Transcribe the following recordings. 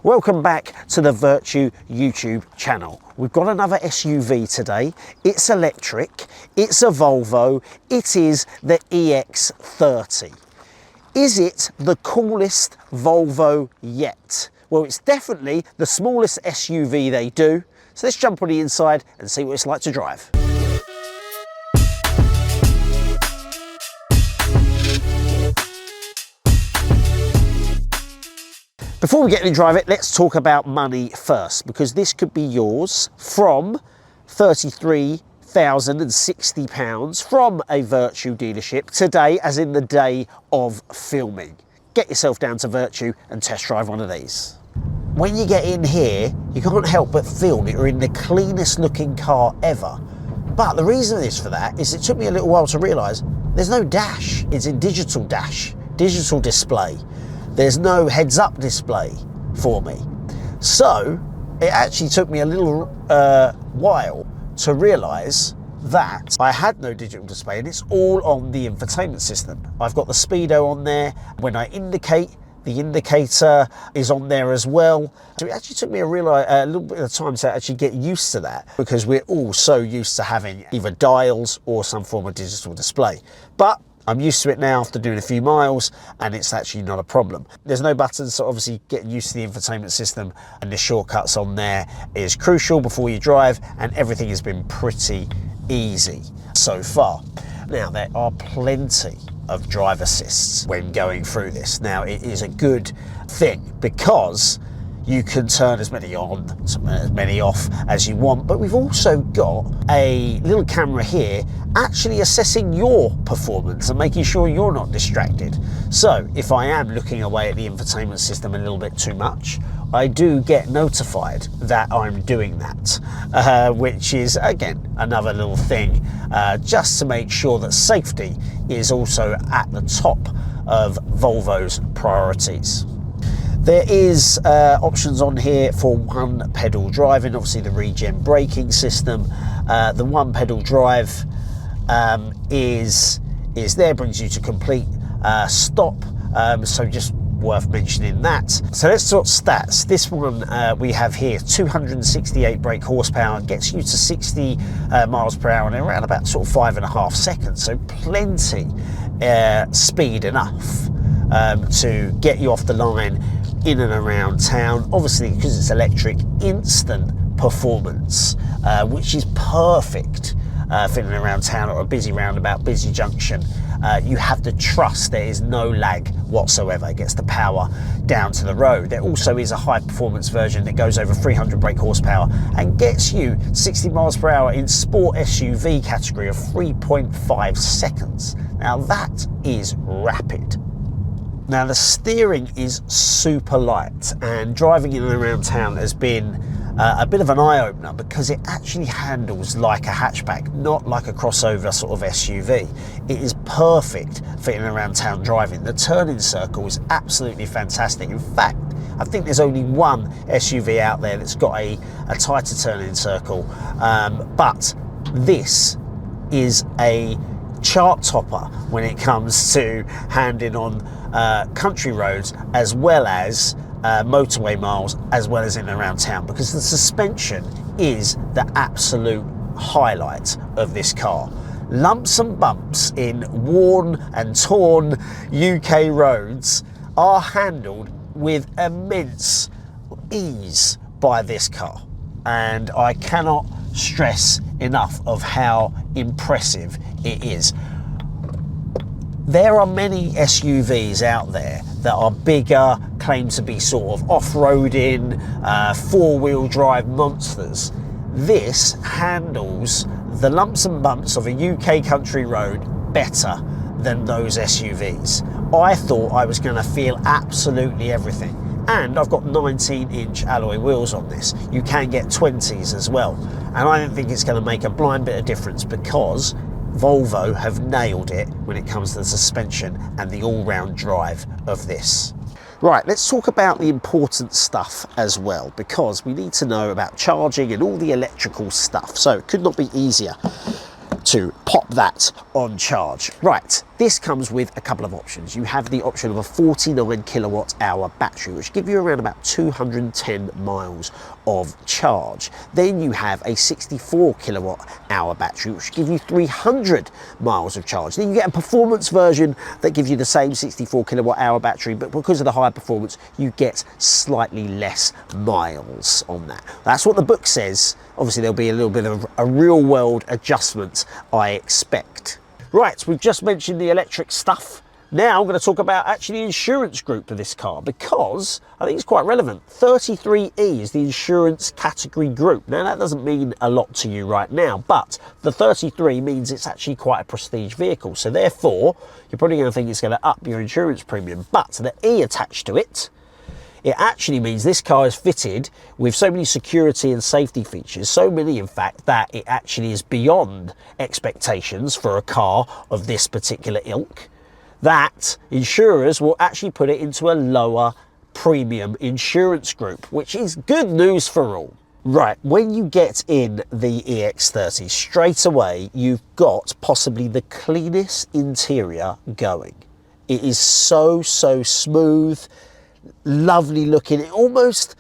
Welcome back to the Vertu YouTube channel. We've got another SUV today. It's electric, it's a Volvo, it is the EX30. Is it the coolest Volvo yet? Well, it's definitely the smallest SUV they do. So let's jump on the inside and see what it's like to drive. Before we get into drive it, let's talk about money first, because this could be yours from £33,060 from a Vertu dealership today, as in the day of filming. Get yourself down to Vertu and test drive one of these. When you get in here, you can't help but feel that you're in the cleanest looking car ever. But the reason is for that is it took me a little while to realise there's no dash. It's in digital dash, digital display. There's no heads-up display for me. So it actually took me a little while to realise that I had no digital display, and it's all on the infotainment system. I've got the speedo on there. When I indicate, the indicator is on there as well. So it actually took me a little bit of time to actually get used to that, because we're all so used to having either dials or some form of digital display. But I'm used to it now after doing a few miles, and it's actually not a problem. There's no buttons, so obviously getting used to the infotainment system and the shortcuts on there is crucial before you drive, and everything has been pretty easy so far. Now, there are plenty of drive assists when going through this. Now, it is a good thing because you can turn as many on, as many off as you want, but we've also got a little camera here actually assessing your performance and making sure you're not distracted. So if I am looking away at the infotainment system a little bit too much, I do get notified that I'm doing that, which is, again, another little thing, just to make sure that safety is also at the top of Volvo's priorities. There is options on here for one pedal driving, obviously the regen braking system. The one pedal drive is there, brings you to complete stop, so just worth mentioning that. So let's talk stats. This one we have here, 268 brake horsepower, gets you to 60 miles per hour in around about sort of 5.5 seconds, so plenty speed enough to get you off the line in and around town. Obviously, because it's electric, instant performance, which is perfect for in and around town or a busy roundabout, busy junction. You have to trust there is no lag whatsoever. It gets the power down to the road. There also is a high performance version that goes over 300 brake horsepower and gets you 60 miles per hour in sport SUV category of 3.5 seconds. Now that is rapid. Now the steering is super light, and driving in and around town has been a bit of an eye-opener, because it actually handles like a hatchback, not like a crossover sort of SUV. It is perfect for in and around town driving. The turning circle is absolutely fantastic. In fact, I think there's only one SUV out there that's got a tighter turning circle, but this is a chart topper when it comes to handling on country roads, as well as motorway miles, as well as in and around town, because the suspension is the absolute highlight of this car. Lumps and bumps in worn and torn UK roads are handled with immense ease by this car, and I cannot stress enough of how impressive it is. There are many SUVs out there that are bigger, claim to be sort of off-roading, four-wheel drive monsters. This handles the lumps and bumps of a UK country road better than those SUVs. I thought I was going to feel absolutely everything. And I've got 19-inch alloy wheels on this. You can get 20s as well. And I don't think it's going to make a blind bit of difference, because Volvo have nailed it when it comes to the suspension and the all-round drive of this. Right, let's talk about the important stuff as well, because we need to know about charging and all the electrical stuff. So it could not be easier to pop that on charge. Right, This comes with a couple of options. You have the option of a 49 kilowatt hour battery, which give you around about 210 miles of charge. Then you have a 64 kilowatt hour battery, which give you 300 miles of charge. Then you get a performance version that gives you the same 64 kilowatt hour battery, but because of the higher performance, you get slightly less miles on that. That's what the book says. Obviously, there'll be a little bit of a real world adjustment, I expect. Right, we've just mentioned the electric stuff. Now I'm going to talk about actually the insurance group of this car, because I think it's quite relevant. 33E is the insurance category group. Now that doesn't mean a lot to you right now, but the 33 means it's actually quite a prestige vehicle. So therefore, you're probably going to think it's going to up your insurance premium, but the E attached to it, it actually means this car is fitted with so many security and safety features, so many in fact, that it actually is beyond expectations for a car of this particular ilk, that insurers will actually put it into a lower premium insurance group, which is good news for all. Right, when you get in the EX30, straight away you've got possibly the cleanest interior going. It is so smooth, lovely looking. It almost,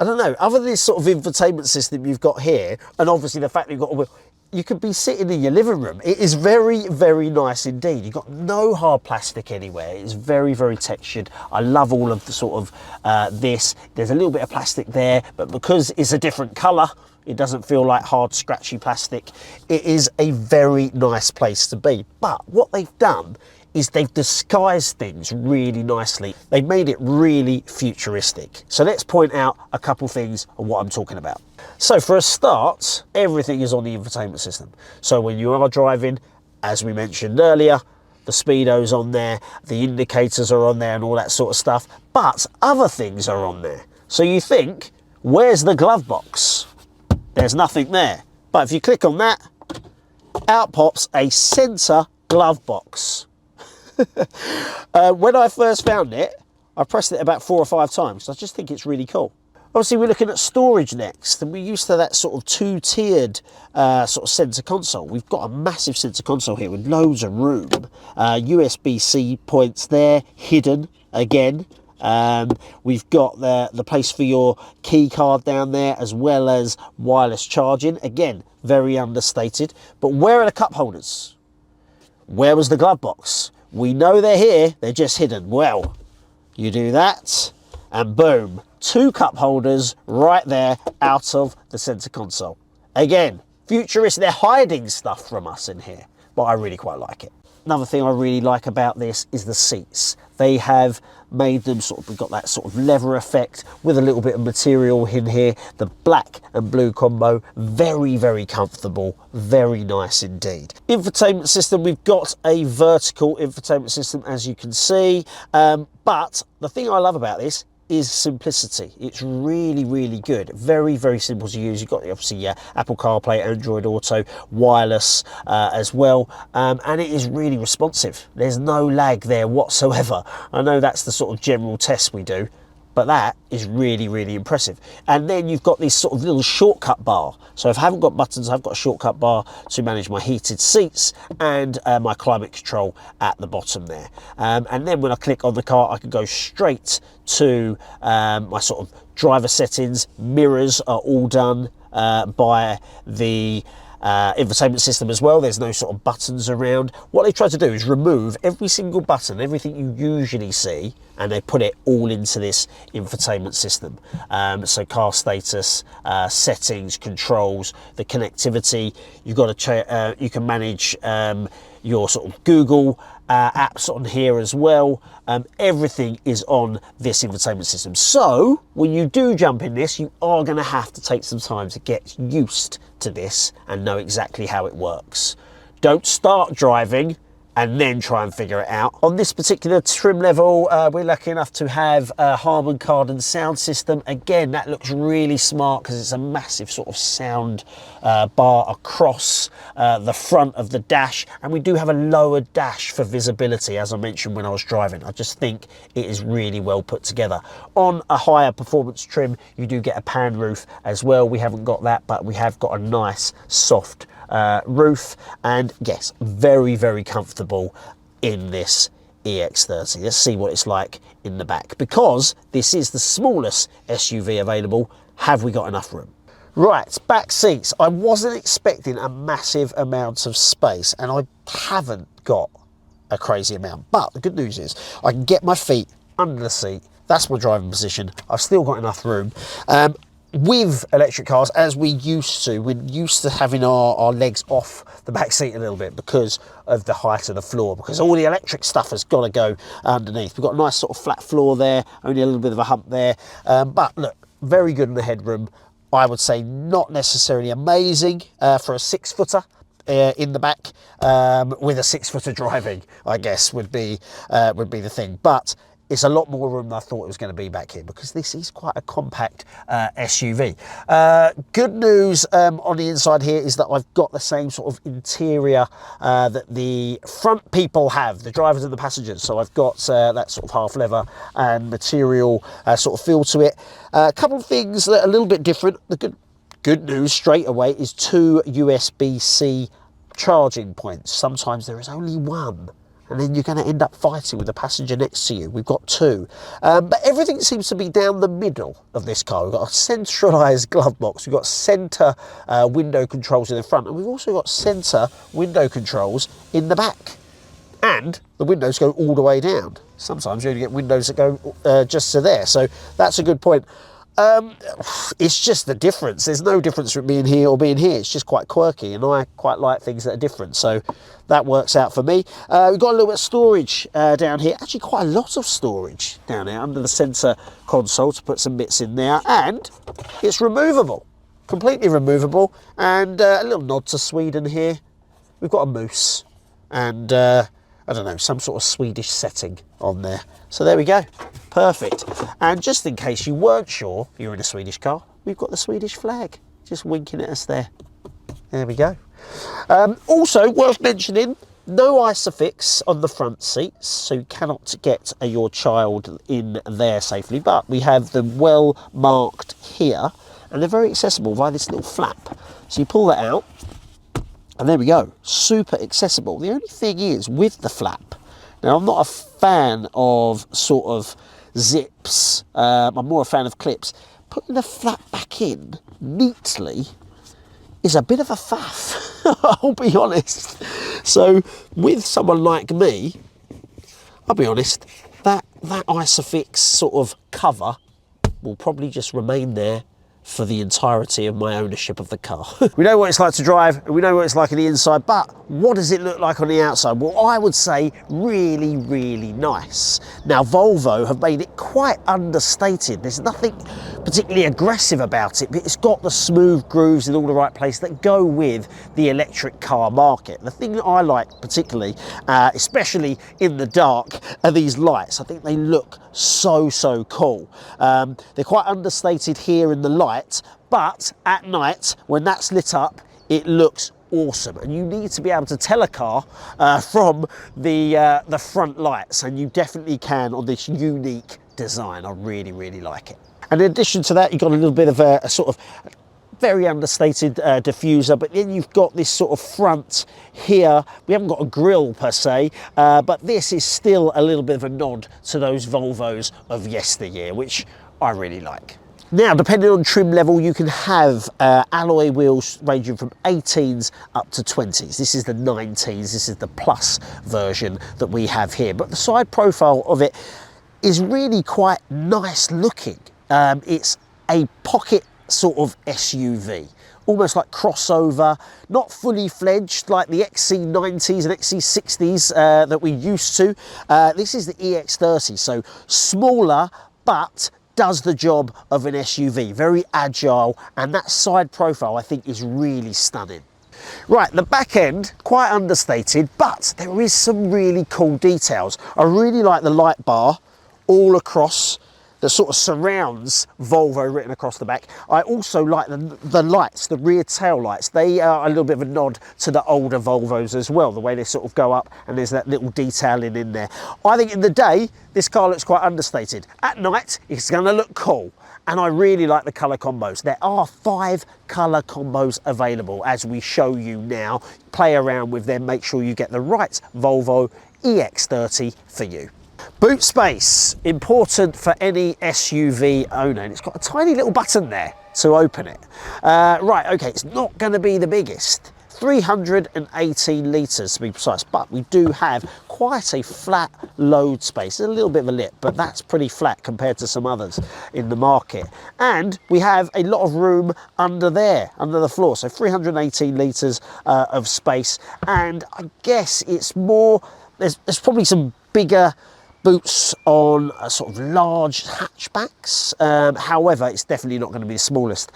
I don't know, other than this sort of infotainment system you've got here, and obviously the fact that you've got, you could be sitting in your living room. It is very nice indeed. You've got no hard plastic anywhere. It's very textured. I love all of the sort of this. There's a little bit of plastic there, but because it's a different colour, it doesn't feel like hard, scratchy plastic. It is a very nice place to be. But what they've done is they've disguised things really nicely. They've made it really futuristic. So let's point out a couple things of what I'm talking about. So for a start, everything is on the infotainment system. So when you are driving, as we mentioned earlier, the speedo's on there, the indicators are on there and all that sort of stuff, but other things are on there. So you think, where's the glove box? There's nothing there. But if you click on that, out pops a centre glove box. When I first found it, I pressed it about 4 or 5 times. I just think it's really cool. Obviously, we're looking at storage next, and we're used to that sort of two-tiered sort of centre console. We've got a massive centre console here with loads of room. USB-C points there, hidden again. We've got the place for your key card down there, as well as wireless charging. Again, very understated. But where are the cup holders? Where was the glove box? We know they're here, they're just hidden. Well, you do that, and boom, 2 cup holders right there out of the centre console. Again, futuristic. They're hiding stuff from us in here, but I really quite like it. Another thing I really like about this is the seats. They have made them sort of, we've got that sort of leather effect with a little bit of material in here. The black and blue combo, very comfortable, very nice indeed. Infotainment system, we've got a vertical infotainment system, as you can see, but the thing I love about this is simplicity. It's really good. Very simple to use. You've got obviously Apple CarPlay, Android Auto, wireless as well, and it is really responsive. There's no lag there whatsoever. I know that's the sort of general test we do, but that is really impressive. And then you've got this sort of little shortcut bar. So if I haven't got buttons, I've got a shortcut bar to manage my heated seats and my climate control at the bottom there. And then when I click on the car, I can go straight to my sort of driver settings. Mirrors are all done by the infotainment system as well. There's no sort of buttons around. What they try to do is remove every single button, everything you usually see, and they put it all into this infotainment system. So car status, settings, controls, the connectivity. You've got to you can manage your sort of Google apps on here as well. Everything is on this infotainment system. So when you do jump in this, you are going to have to take some time to get used to this and know exactly how it works. Don't start driving and then try and figure it out. On this particular trim level, we're lucky enough to have a Harman Kardon sound system. Again, that looks really smart because it's a massive sort of sound bar across the front of the dash. And we do have a lower dash for visibility, as I mentioned when I was driving. I just think it is really well put together. On a higher performance trim, you do get a pan roof as well. We haven't got that, but we have got a nice soft roof, and yes, very comfortable. in this EX30. Let's see what it's like in the back, because this is the smallest SUV available. Have we got enough room? Right, back seats. I wasn't expecting a massive amount of space, and I haven't got a crazy amount. But the good news is I can get my feet under the seat. That's my driving position. I've still got enough room. With electric cars, as we're used to having our legs off the back seat a little bit because of the height of the floor, because all the electric stuff has got to go underneath. We've got a nice sort of flat floor there, only a little bit of a hump there. But look, very good in the headroom. I would say not necessarily amazing for a 6-footer. In the back, with a 6-footer driving, I guess would be the thing. But it's a lot more room than I thought it was going to be back here, because this is quite a compact SUV. Good news on the inside here is that I've got the same sort of interior that the front people have, the drivers and the passengers. So I've got that sort of half leather and material sort of feel to it. A couple of things that are a little bit different. The good news straight away is 2 USB-C charging points. Sometimes there is only one, and then you're going to end up fighting with the passenger next to you. We've got 2. But everything seems to be down the middle of this car. We've got a centralised glove box. We've got centre window controls in the front, and we've also got centre window controls in the back. And the windows go all the way down. Sometimes you only get windows that go just to there. So that's a good point. It's just the difference. There's no difference from being here or being here. It's just quite quirky, and I quite like things that are different. So that works out for me. We've got a little bit of storage down here. Actually, quite a lot of storage down here under the centre console to put some bits in there. And it's removable, completely removable. And a little nod to Sweden here. We've got a moose and I don't know, some sort of Swedish setting on there. So there we go, perfect. And just in case you weren't sure you're in a Swedish car, we've got the Swedish flag just winking at us there. There we go. Also worth mentioning, no ISOFIX on the front seats, so you cannot get your child in there safely, but we have them well marked here, and they're very accessible via this little flap. So you pull that out, and there we go, super accessible. The only thing is with the flap, now I'm not a fan of sort of zips, I'm more a fan of clips. Putting the flap back in neatly is a bit of a faff, I'll be honest. So with someone like me, I'll be honest, that ISOFIX sort of cover will probably just remain there for the entirety of my ownership of the car. We know what it's like to drive, and we know what it's like on the inside, but what does it look like on the outside? Well, I would say really, really nice. Now, Volvo have made it quite understated. There's nothing particularly aggressive about it, but it's got the smooth grooves in all the right places that go with the electric car market. The thing that I like particularly, especially in the dark, are these lights. I think they look so cool. They're quite understated here in the light, but at night when that's lit up, it looks awesome. And you need to be able to tell a car from the front lights, and you definitely can on this unique design. I really like it. And in addition to that, you've got a little bit of a sort of very understated diffuser, but then you've got this sort of front here. We haven't got a grille per se, but this is still a little bit of a nod to those Volvos of yesteryear, which I really like. Now, depending on trim level, you can have alloy wheels ranging from 18s up to 20s. This is the 19s, this is the plus version that we have here. But the side profile of it is really quite nice looking. It's a pocket sort of SUV, almost like crossover, not fully fledged like the XC90s and XC60s that we used to. This is the EX30, so smaller, but does the job of an SUV, very agile, and that side profile I think is really stunning. Right, the back end, quite understated, but there is some really cool details. I really like the light bar all across that sort of surrounds Volvo written across the back. I also like the lights, the rear tail lights. They are a little bit of a nod to the older Volvos as well, the way they sort of go up and there's that little detailing in there. I think in the day, this car looks quite understated. At night, it's gonna look cool. And I really like the colour combos. There are 5 colour combos available as we show you now. Play around with them, make sure you get the right Volvo EX30 for you. Boot space, important for any SUV owner, and it's got a tiny little button there to open it. Right, okay, it's not going to be the biggest, 318 litres to be precise, but we do have quite a flat load space. There's a little bit of a lip, but that's pretty flat compared to some others in the market. And we have a lot of room under there, under the floor, so 318 litres of space. And I guess it's more, there's probably some bigger boots on sort of large hatchbacks. However, it's definitely not going to be the smallest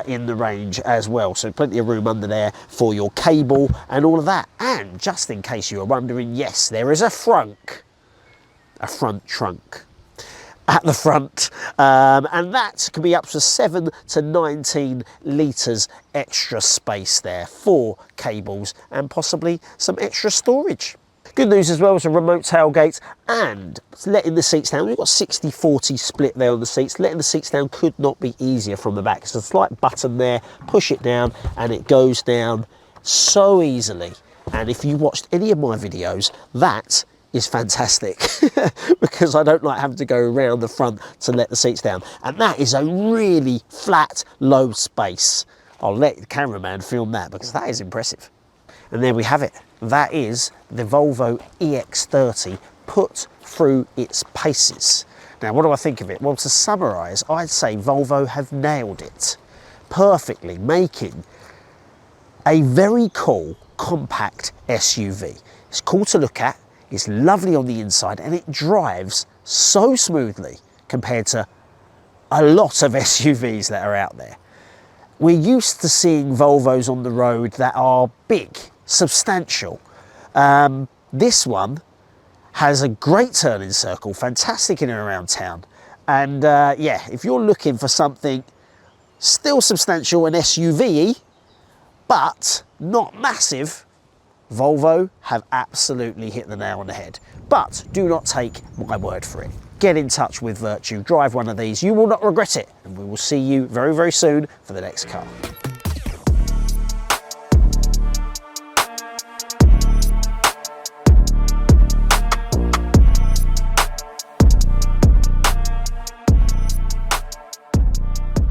in the range as well. So plenty of room under there for your cable and all of that. And just in case you were wondering, yes, there is a front trunk at the front, and that can be up to 7 to 19 litres extra space there for cables and possibly some extra storage. Good news as well is a remote tailgate and letting the seats down. We've got 60-40 split there on the seats. Letting the seats down could not be easier from the back. It's a slight button there, push it down and it goes down so easily. And if you watched any of my videos, that is fantastic because I don't like having to go around the front to let the seats down. And that is a really flat, low space. I'll let the cameraman film that because that is impressive. And there we have it. That is the Volvo EX30 put through its paces. Now, what do I think of it? Well, to summarise, I'd say Volvo have nailed it perfectly, making a very cool, compact SUV. It's cool to look at, it's lovely on the inside, and it drives so smoothly compared to a lot of SUVs that are out there. We're used to seeing Volvos on the road that are big, substantial. This one has a great turning circle, fantastic in and around town. And yeah, if you're looking for something still substantial and SUV-y, but not massive, Volvo have absolutely hit the nail on the head. But do not take my word for it. Get in touch with Vertu, drive one of these, you will not regret it. And we will see you very, very soon for the next car.